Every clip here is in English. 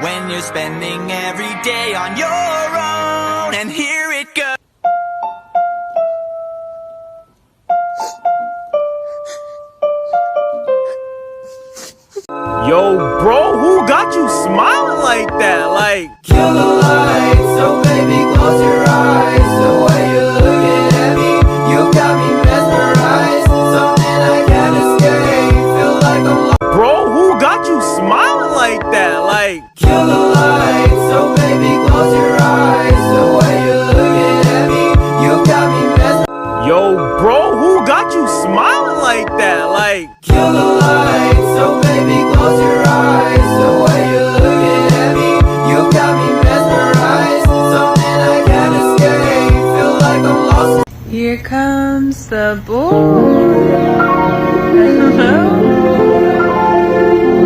when you're spending every day on your own. And here it goes. Yo, bro, who got you smiling like that? Like, kill the lights, so baby, close your eyes. The way you're looking at me, you got me mesmerized. Something I can't escape, feel like I'm lost. bro, who got you smiling like that? Like, Kill the lights, so baby, close your eyes. The way you're looking at me, you got me mesmerized. yo, bro, who got you smiling like that? Like, Kill the lights, so baby, close your eyes. The way you're looking at me, you got me mesmerized. Something I can't escape, feel like I'm lost. Here comes the boy. Hello.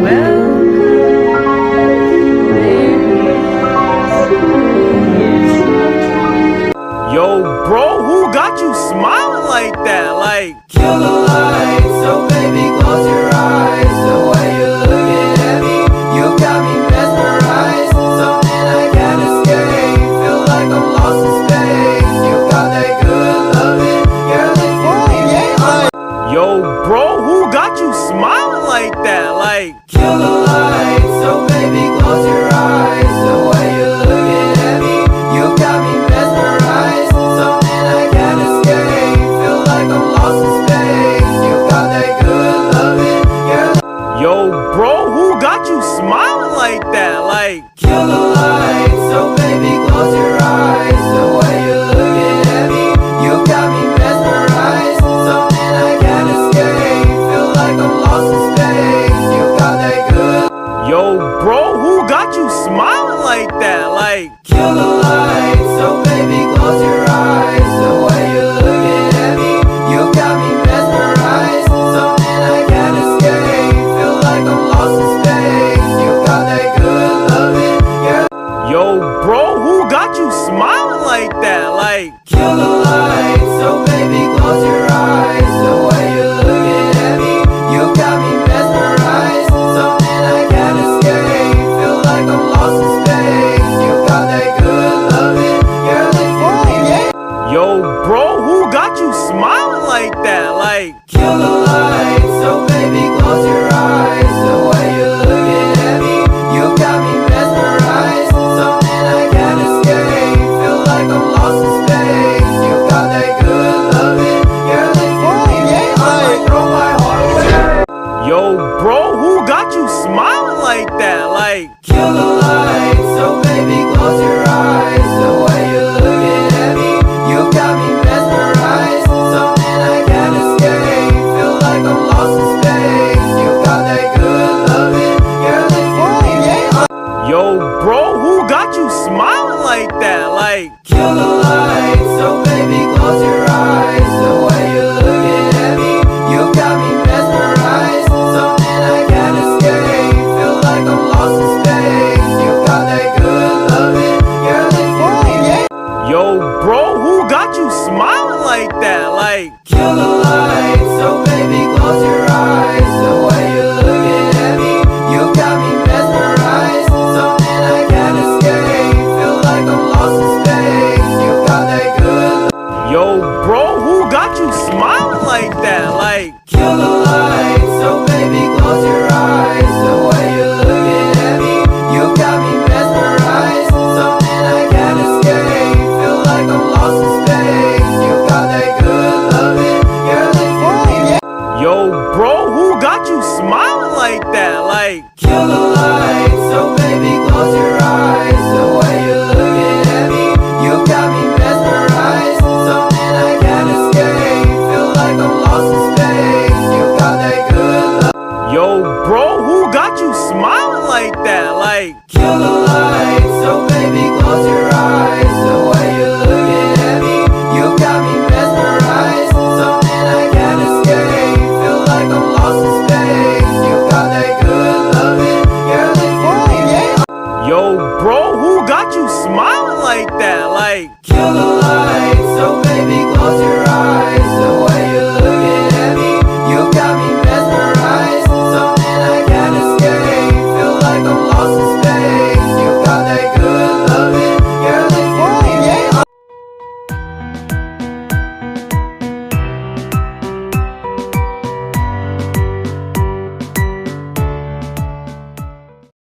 Welcome. There he is. yo, bro, who got you smiling like that? Like, Kill the lights, so baby, close your eyes. The way you're looking at me, you got me mesmerized. Something I can't escape, feel like I'm lost in space. You got that good loving, girl, if you leave me alone. yo, bro, who got you smiling like that? Like, Kill the lights, so baby, close your eyes. The way you're looking at me, you got me mesmerized. Something I can't escape, feel like I'm lost in space. You got that good loving, girl. yo, bro, who got you smiling like that? Like, Kill the lights, so baby, close your eyes. The way you're looking at me, you got me mesmerized. Something I can't escape, feel like I'm lost in space. You got that good. yo, bro, who got you smiling like that? Like, Kill the lights, so baby, close your eyes. The way you're looking at me, you got me mesmerized. Something I can't escape, feel like I'm lost in space. You got that good loving, girl. yo, bro, who got you smiling like that? Like, Kill the lights, so baby, close your eyes. The way you're looking at me, you got me mesmerized. Something I can't escape, feel like I'm lost in space. You got that good loving, girl, if you leave me. yo, bro, who got you smiling like that? Like, Kill the lights, so baby, close your eyes. The way you're looking at me, you got me mesmerized. Something I can't escape, feel like I'm lost in space. You got that good loving, girl, if you leave me, I might throw my heart away. yo, bro, who got you smiling like that? Like, Kill the lights, so baby, close your eyes. The way you're looking at me, you got me mesmerized. Something I can't escape, feel like I'm lost in space. You got that good loving, girl, if you leave me, yo, bro, who got you smiling like that? Like, kill the lights, so baby, close your eyes. The way you're looking at me, you got me mesmerized. Something I can't escape, feel like I'm lost in space. You got that good loving, girl, if you leave me. yo, bro, who got you smiling like that? Like, Kill the lights, so baby, close your eyes. The way you're looking at me, you got me mesmerized. Something I can't escape, feel like I'm lost in space. You got that good. yo, bro, who got you smiling like that? Like, Kill the lights, so baby, close your eyes. The way you're looking at me, you got me mesmerized. Something I can't escape, feel like I'm lost in space. You got that good loving, girl, if you leave me. yo, bro, who got you smiling like that? Like, Kill the lights, so baby, close your eyes. The way you're looking at me, you got me mesmerized. Something I can't escape, feel like I'm lost in space. You got that good love. yo, bro, who got you smiling like that? Like, Kill the lights, so baby, close your eyes. The way you're looking at me, you got me mesmerized. Something I can't escape, feel like I'm lost in space. You got that good loving, girl, if you leave me. yo, bro, who got you smiling like that? Like, Kill the lights, so baby, close your eyes.